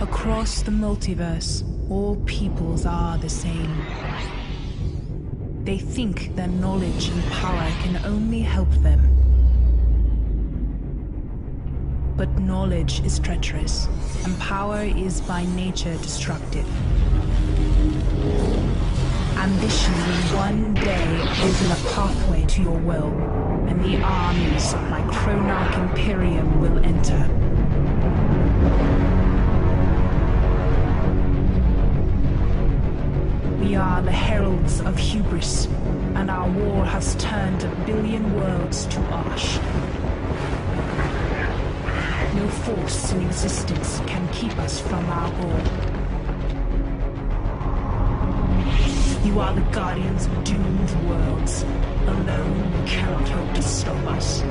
Across the multiverse, all peoples are the same. They think their knowledge and power can only help them. But knowledge is treacherous, and power is by nature destructive. Ambition will one day open a pathway to your will, and the armies of my Chronarch Imperium will enter. We are the heralds of hubris, and our war has turned a billion worlds to ash. No force in existence can keep us from our goal. You are the guardians of doomed worlds. Alone, you cannot hope to stop us.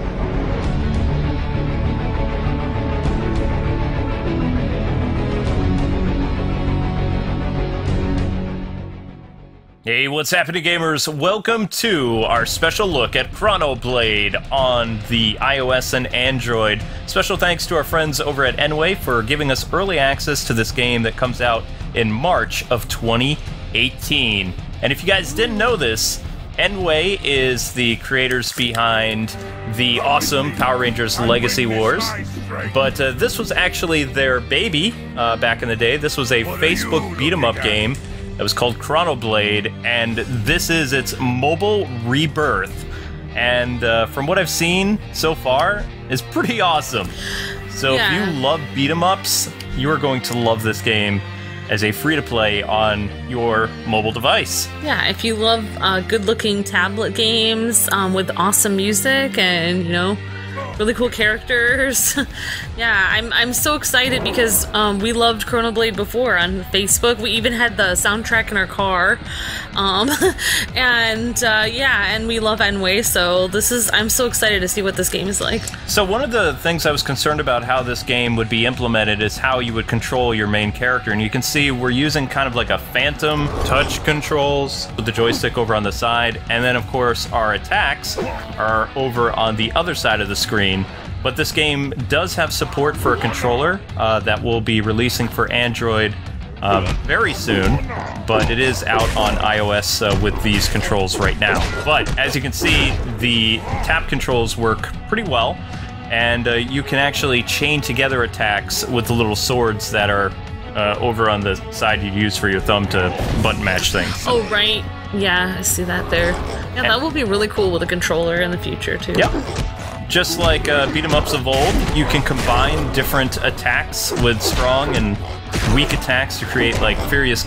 Hey, what's happening, gamers? Welcome to our special look at Chronoblade on the iOS and Android. Special thanks to our friends over at Nway for giving us early access to this game that comes out in March of 2018. And if you guys didn't know this, Nway is the creators behind the awesome Power Rangers Legacy Wars. But this was actually their baby back in the day. This was a Facebook beat-em-up game. It was called Chronoblade, and this is its mobile rebirth. And from what I've seen so far, it's pretty awesome. So if you love beat-em-ups, you are going to love this game as a free-to-play on your mobile device. Yeah, if you love good-looking tablet games with awesome music and, you know, really cool characters. Yeah, I'm so excited because we loved Chronoblade before on Facebook. We even had the soundtrack in our car. And we love Nway, so I'm so excited to see what this game is like. So one of the things I was concerned about how this game would be implemented is how you would control your main character. And you can see we're using kind of like a phantom touch controls with the joystick over on the side. And then, of course, our attacks are over on the other side of the screen. But this game does have support for a controller that will be releasing for Android very soon, but it is out on iOS with these controls right now. But as you can see, the tap controls work pretty well, and you can actually chain together attacks with the little swords that are over on the side you use for your thumb to button match things. Oh, right. Yeah, I see that there. Yeah, that will be really cool with a controller in the future, too. Yep. Just like beat-em-ups of old, you can combine different attacks with strong and weak attacks to create like furious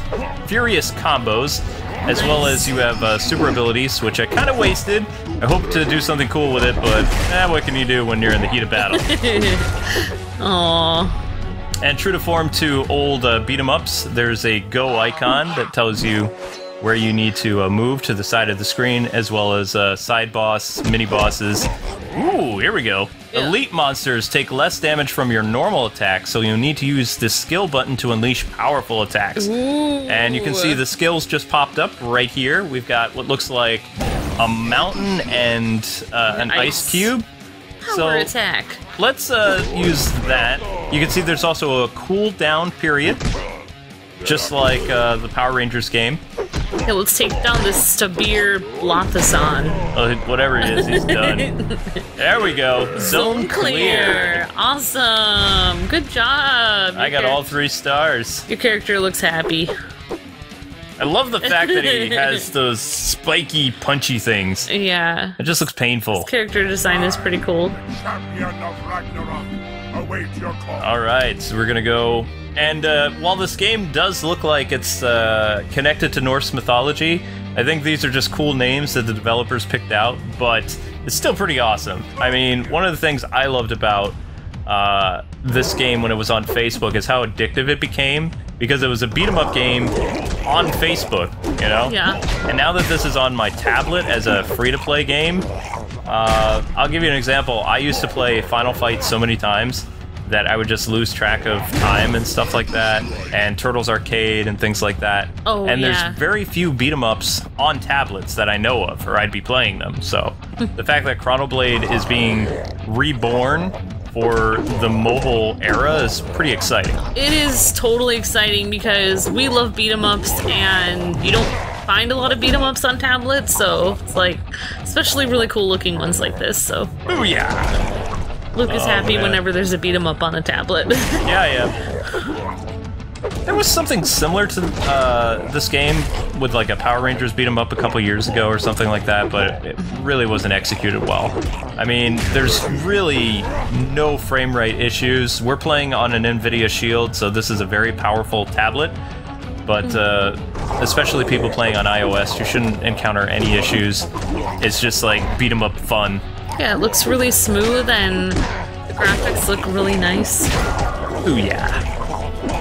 combos, as well as you have super abilities, which I kind of wasted. I hope to do something cool with it, but what can you do when you're in the heat of battle? Aww. And true to form to old beat-em-ups, there's a go icon that tells you where you need to move to the side of the screen, as well as side boss, mini bosses. Ooh, here we go. Yeah. Elite monsters take less damage from your normal attacks, so you'll need to use the skill button to unleash powerful attacks. Ooh. And you can see the skills just popped up right here. We've got what looks like a mountain and an ice cube. Power attack. Let's use that. You can see there's also a cooldown period, just like the Power Rangers game. Yeah, let's take down this Stabir Lothasan. Whatever it is, he's done. There we go. Zone clear. Awesome. Good job. I got all 3 stars. Your character looks happy. I love the fact that he has those spiky, punchy things. Yeah. It just looks painful. His character design is pretty cool. Champion of Ragnarok, await your call. All right, so we're gonna go. And while this game does look like it's connected to Norse mythology, I think these are just cool names that the developers picked out, but it's still pretty awesome. I mean, one of the things I loved about this game when it was on Facebook is how addictive it became, because it was a beat-em-up game on Facebook, you know? Yeah. And now that this is on my tablet as a free-to-play game, I'll give you an example. I used to play Final Fight so many times that I would just lose track of time and stuff like that, and Turtles Arcade and things like that. Oh, and yeah. there's very few beat-em-ups on tablets that I know of, or I'd be playing them. So the fact that Chronoblade is being reborn for the mobile era is pretty exciting. It is totally exciting because we love beat 'em ups, and you don't find a lot of beat 'em ups on tablets, so it's like, especially really cool looking ones like this. So, Oh yeah. Luke is happy man. whenever there's a beat 'em up on a tablet. Yeah. There was something similar to this game with like a Power Rangers beat 'em up a couple years ago or something like that, but it really wasn't executed well. I mean, there's really no frame rate issues. We're playing on an NVIDIA Shield, so this is a very powerful tablet, but especially people playing on iOS, you shouldn't encounter any issues. It's just like beat 'em up fun. Yeah, it looks really smooth, and the graphics look really nice. Ooh yeah.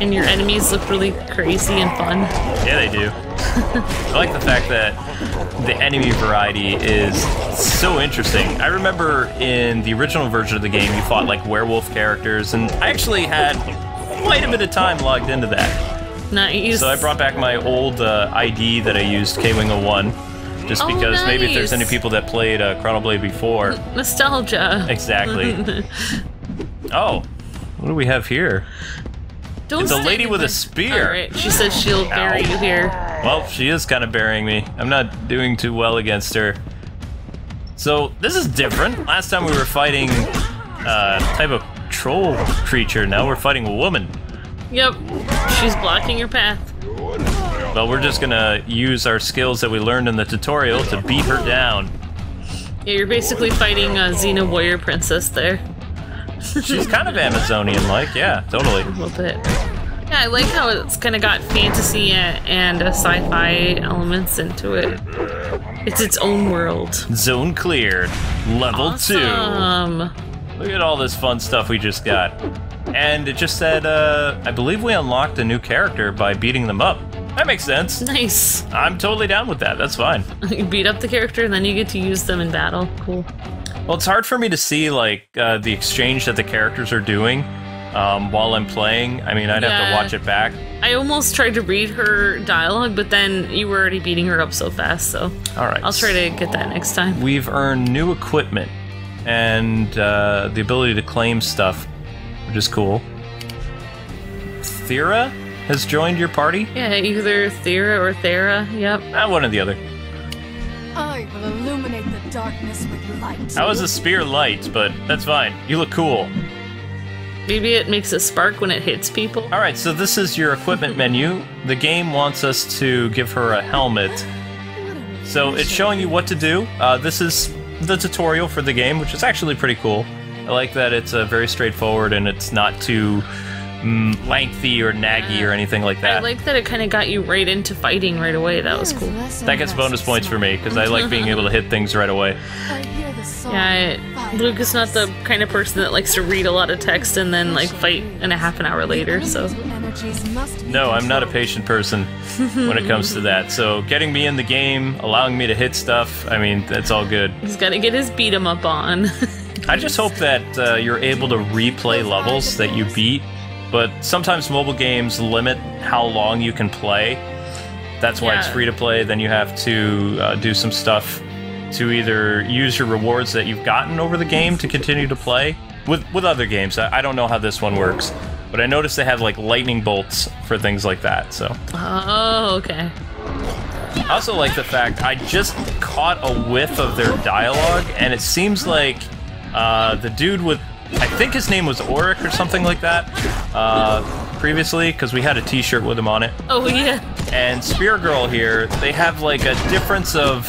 And your enemies look really crazy and fun. Yeah, they do. I like the fact that the enemy variety is so interesting. I remember in the original version of the game, you fought like werewolf characters, and I actually had quite a bit of time logged into that. Nice. So I brought back my old ID that I used, Kwing01, just because maybe if there's any people that played Chronoblade before. Nostalgia. Exactly. Oh, what do we have here? It's a lady with a spear. Alright, she says she'll bury you here. Well, she is kind of burying me. I'm not doing too well against her. So, this is different. Last time we were fighting a type of troll creature. Now we're fighting a woman. Yep, she's blocking your path. Well, we're just gonna use our skills that we learned in the tutorial to beat her down. Yeah, you're basically fighting a Xena warrior princess there. She's kind of Amazonian-like, yeah, totally. A little bit. Yeah, I like how it's kind of got fantasy and sci-fi elements into it. It's its own world. Zone cleared. Level 2. Look at all this fun stuff we just got. And it just said, I believe we unlocked a new character by beating them up. That makes sense. Nice. I'm totally down with that, that's fine. You beat up the character and then you get to use them in battle. Cool. Well, it's hard for me to see, like, the exchange that the characters are doing while I'm playing. I mean, I'd have to watch it back. I almost tried to read her dialogue, but then you were already beating her up so fast, so... Alright. I'll try to get that next time. We've earned new equipment and the ability to claim stuff, which is cool. Thera has joined your party? Yeah, either Thera or Thera, yep. One or the other. I will illuminate the darkness with light. I was a spear light, but that's fine. You look cool. Maybe it makes a spark when it hits people. Alright, so this is your equipment menu. The game wants us to give her a helmet. So it's showing you what to do. This is the tutorial for the game, which is actually pretty cool. I like that it's very straightforward and it's not too lengthy or naggy or anything like that. I like that it kind of got you right into fighting right away. That was cool. That gets bonus points for me, because I like being able to hit things right away. Yeah, Luke is not the kind of person that likes to read a lot of text and then, like, fight in a half an hour later, so... No, I'm not a patient person when it comes to that. So getting me in the game, allowing me to hit stuff, I mean, that's all good. He's got to get his beat 'em up on. I just hope that you're able to replay levels that you beat, but sometimes mobile games limit how long you can play. That's why it's free to play. Then you have to do some stuff to either use your rewards that you've gotten over the game to continue to play. With other games, I don't know how this one works, but I noticed they have like lightning bolts for things like that, so. Oh, okay. I also like the fact I just caught a whiff of their dialogue, and it seems like the dude with, I think his name was Auric or something like that, previously, because we had a t-shirt with him on it. Oh, yeah. And Spear Girl here, they have like a difference of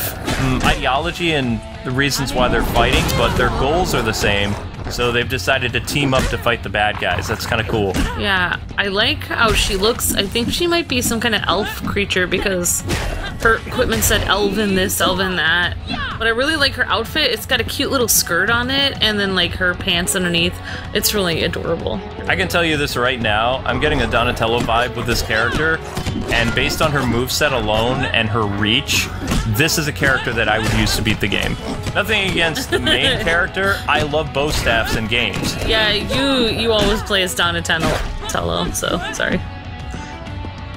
ideology and the reasons why they're fighting, but their goals are the same. So they've decided to team up to fight the bad guys. That's kind of cool. Yeah, I like how she looks. I think she might be some kind of elf creature because her equipment said elven this, elven that. But I really like her outfit. It's got a cute little skirt on it and then like her pants underneath. It's really adorable. I can tell you this right now. I'm getting a Donatello vibe with this character. And based on her moveset alone and her reach, this is a character that I would use to beat the game. Nothing against the main character. I love bow staffs in games. Yeah, you always play as Donatello, so sorry.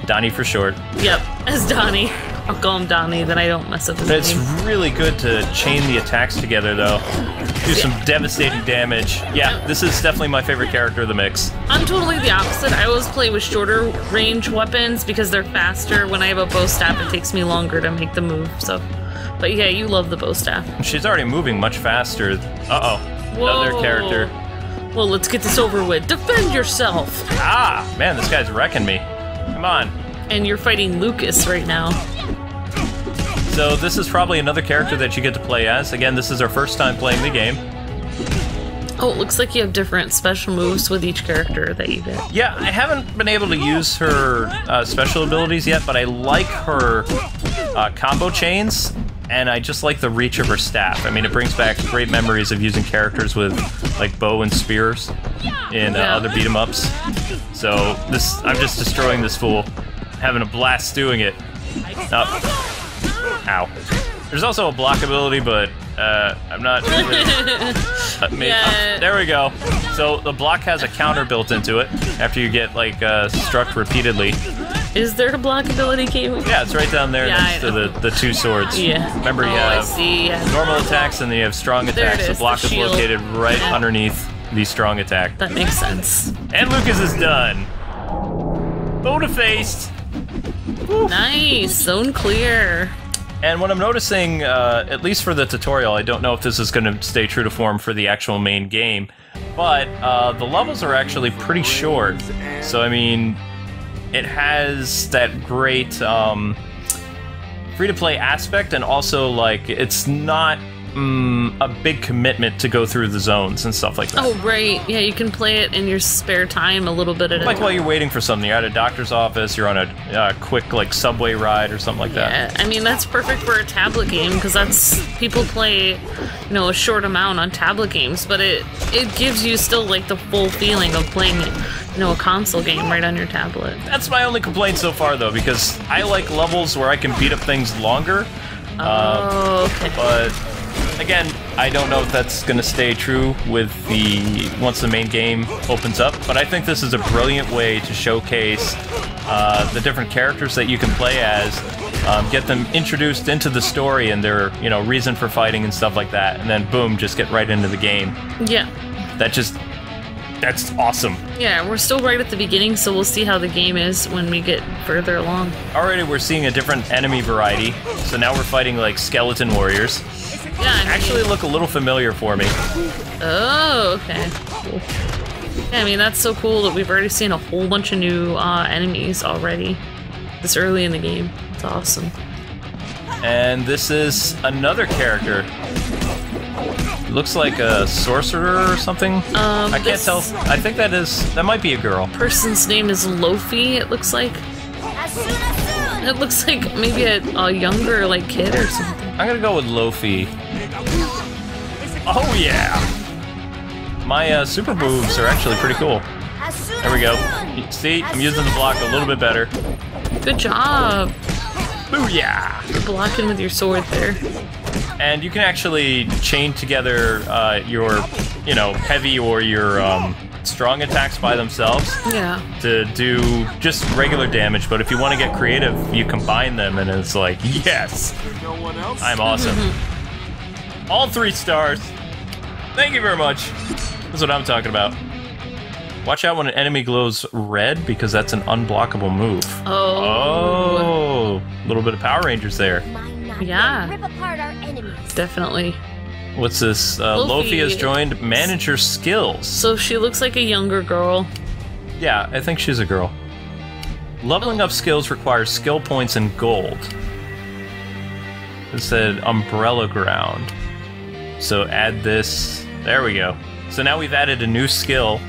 Donnie for short. Yep, as Donnie. I'll call him Donnie, then I don't mess up his It's name. really good to chain the attacks together, though. Do some devastating damage. Yeah, this is definitely my favorite character of the mix. I'm totally the opposite. I always play with shorter range weapons because they're faster. When I have a bow staff, it takes me longer to make the move, so... But yeah, you love the bow staff. She's already moving much faster. Uh-oh. Another Whoa. character. Well, let's get this over with. Defend yourself! Ah, man, this guy's wrecking me. Come on. And you're fighting Lucas right now. So this is probably another character that you get to play as. Again, this is our first time playing the game. Oh, it looks like you have different special moves with each character that you get. Yeah, I haven't been able to use her special abilities yet, but I like her combo chains, and I just like the reach of her staff. I mean, it brings back great memories of using characters with, like, bow and spears in other beat-em-ups. So, I'm just destroying this fool. Having a blast doing it. Oh. Ow. There's also a block ability, but I'm not really... there we go. So the block has a counter built into it after you get, like, struck repeatedly. Is there a block ability, Kaylee? Yeah, it's right down there next to the two swords. Yeah. Remember, you have I see. normal attacks and then you have strong There it attacks. The is, block the is shield. located right underneath the strong attack. That makes sense. And Lucas is done. Bona-faced. Nice. Zone clear. And what I'm noticing, at least for the tutorial, I don't know if this is going to stay true to form for the actual main game, but the levels are actually pretty short. So, I mean, it has that great free-to-play aspect, and also, like, it's not a big commitment to go through the zones and stuff like that. Oh, right. Yeah, you can play it in your spare time a little bit at a Like time. while you're waiting for something, you're at a doctor's office, you're on a quick, like, subway ride or something like that. Yeah, I mean, that's perfect for a tablet game, because that's... People play, you know, a short amount on tablet games, but it gives you still, like, the full feeling of playing, you know, a console game right on your tablet. That's my only complaint so far, though, because I like levels where I can beat up things longer. Oh, okay. But... Again, I don't know if that's going to stay true with once the main game opens up, but I think this is a brilliant way to showcase the different characters that you can play as, get them introduced into the story and their, you know, reason for fighting and stuff like that, and then boom, just get right into the game. Yeah. That's awesome. Yeah, we're still right at the beginning, so we'll see how the game is when we get further along. Already we're seeing a different enemy variety, so now we're fighting like skeleton warriors. Yeah, I mean, Actually look a little familiar for me. Oh, okay. Cool. Yeah, I mean, that's so cool that we've already seen a whole bunch of new enemies already this early in the game. It's awesome. And this is another character. Looks like a sorcerer or something. I can't tell. I think that might be a girl. Person's name is Lofi, it looks like. It looks like maybe a younger, like, kid or something. I'm gonna go with Lofi. Oh yeah! My super moves are actually pretty cool. There we go. See, I'm using the block a little bit better. Good job. Booyah! You're blocking with your sword there. And you can actually chain together your, you know, heavy or your strong attacks by themselves. Yeah. To do just regular damage, but if you want to get creative, you combine them, and it's like, yes! I'm awesome. All 3 stars. Thank you very much. That's what I'm talking about. Watch out when an enemy glows red, because that's an unblockable move. Oh. Oh, a little bit of Power Rangers there. Yeah. Rip apart our enemies. Definitely. What's this? Lofi has joined Manager Skills. So she looks like a younger girl. Yeah, I think she's a girl. Leveling up skills requires skill points and gold. It said Umbrella Ground. So add this. There we go. So now we've added a new skill.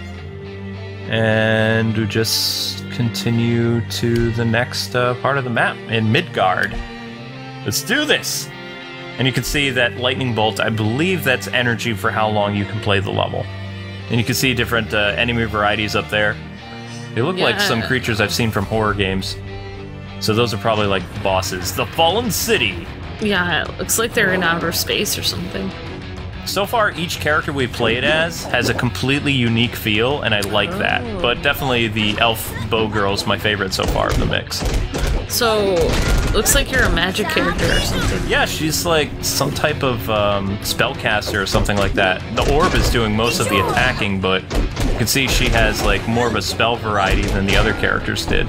And we just continue to the next part of the map in Midgard. Let's do this! And you can see that lightning bolt, I believe that's energy for how long you can play the level. And you can see different enemy varieties up there. They look like some creatures I've seen from horror games. So those are probably like bosses. The Fallen City! Yeah, it looks like they're in outer space or something. So far, each character we played as has a completely unique feel, and I like that. But definitely the elf bow girl is my favorite so far of the mix. So, Looks like you're a magic character or something. Yeah, she's like some type of spellcaster or something like that. The orb is doing most of the attacking, but you can see she has like more of a spell variety than the other characters did.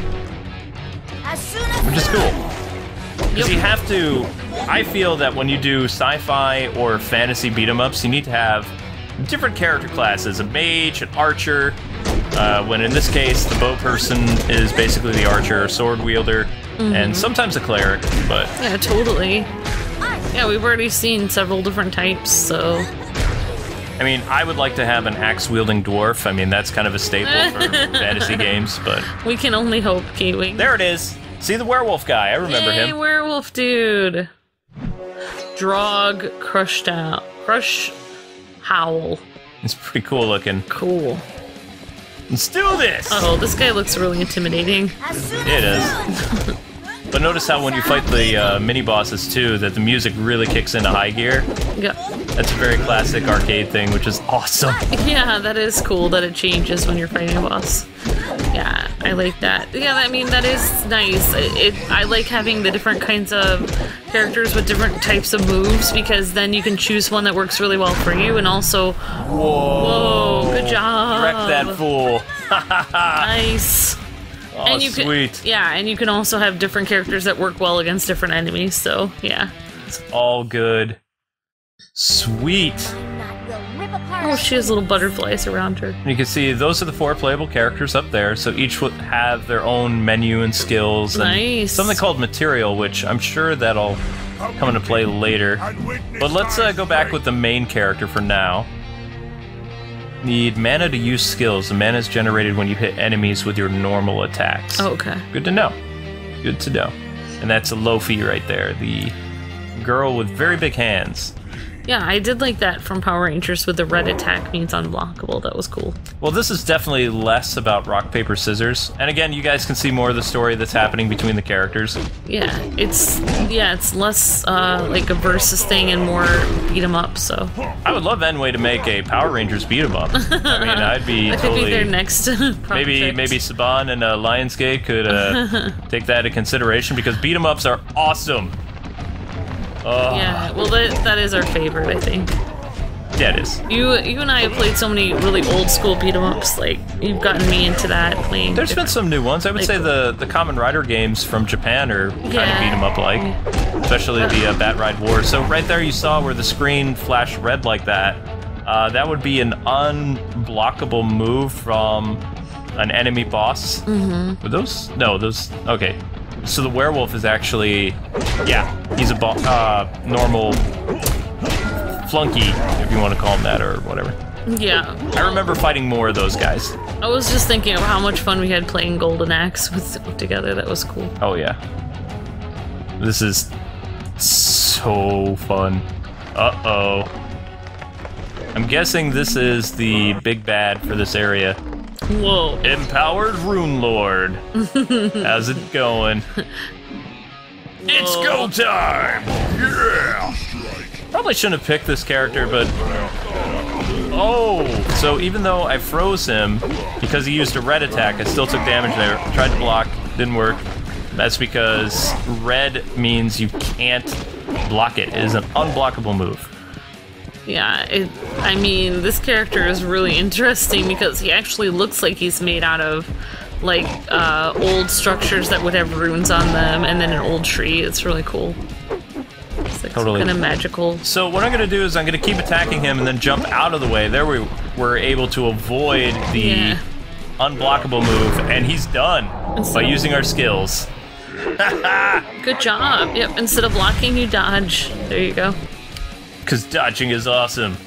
Which is cool. Because you have to... I feel that when you do sci-fi or fantasy beat-em-ups, you need to have different character classes. A mage, an archer, when in this case, the bow person is basically the archer or sword wielder, and sometimes a cleric, but... Yeah, totally. Yeah, we've already seen several different types, so... I mean, I would like to have an axe-wielding dwarf. I mean, that's kind of a staple for fantasy games, but... We can only hope, Kwings. There it is! See the werewolf guy, I remember him. Hey, werewolf dude! Drog Crush Howl. It's pretty cool looking. Cool. Let's do this! Oh, this guy looks really intimidating. It is. But notice how when you fight the mini-bosses too, that the music really kicks into high gear. Yeah. That's a very classic arcade thing, which is awesome. Yeah, that is cool that it changes when you're fighting a boss. Yeah, I like that. Yeah, I mean, that is nice. I like having the different kinds of characters with different types of moves, because then you can choose one that works really well for you, and also... Whoa, good job! Wreck that fool! Nice! Oh, and you sweet. And you can also have different characters that work well against different enemies, so, yeah. It's all good. Sweet! Oh, she has little butterflies around her. And you can see those are the 4 playable characters up there, so each would have their own menu and skills. And nice. Something called material, which I'm sure that'll come into play later. But let's go back with the main character for now. Need mana to use skills. The mana is generated when you hit enemies with your normal attacks. Oh, okay. Good to know. Good to know. And that's a Lofi right there, the girl with very big hands. Yeah, I did like that from Power Rangers with the red attack means unblockable. That was cool. Well, this is definitely less about rock, paper, scissors. And again, you guys can see more of the story that's happening between the characters. Yeah, it's less like a versus thing and more beat 'em up. So I would love Nway to make a Power Rangers beat 'em up. I mean, I'd be that totally. Could be their next project. Maybe Saban and Lionsgate could take that into consideration, because beat 'em ups are awesome. Yeah, well, that is our favorite, I think. Yeah, it is. You and I have played so many really old school beat 'em ups. Like, you've gotten me into that playing. There's been some new ones. I would say the Kamen Rider games from Japan are kind of beat 'em up like, especially the Bat Ride War. So right there, you saw where the screen flashed red like that. That would be an unblockable move from an enemy boss. Mm-hmm. Were those? No, those. Okay. So the werewolf is actually, yeah, he's a normal flunky, if you want to call him that, or whatever. Yeah. I remember fighting more of those guys. I was just thinking of how much fun we had playing Golden Axe together. That was cool. Oh, yeah. This is so fun. Uh-oh. I'm guessing this is the big bad for this area. Whoa. Empowered Rune Lord. How's it going? It's go time! Yeah! Probably shouldn't have picked this character, but... Oh! So even though I froze him, because he used a red attack, I still took damage there. Tried to block, didn't work. That's because red means you can't block it. It is an unblockable move. Yeah, I mean, this character is really interesting because he actually looks like he's made out of, like, old structures that would have runes on them, and then an old tree. It's really cool. It's like totally kind of magical. So what I'm going to do is I'm going to keep attacking him and then jump out of the way. There we were able to avoid the unblockable move, and he's done by using our skills. Good job. Yep, instead of blocking, you dodge. There you go. Because dodging is awesome.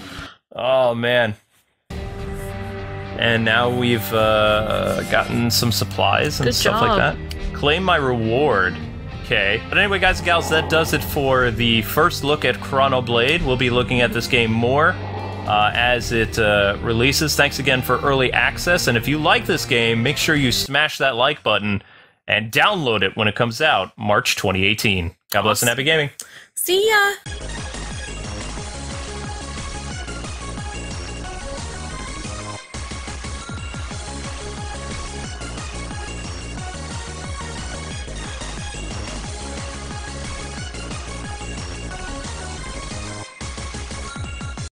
Oh, man. And now we've gotten some supplies and stuff like that. Claim my reward. Okay. But anyway, guys and gals, that does it for the first look at Chronoblade. We'll be looking at this game more as it releases. Thanks again for early access. And if you like this game, make sure you smash that like button and download it when it comes out March 2018. God bless and happy gaming. See ya!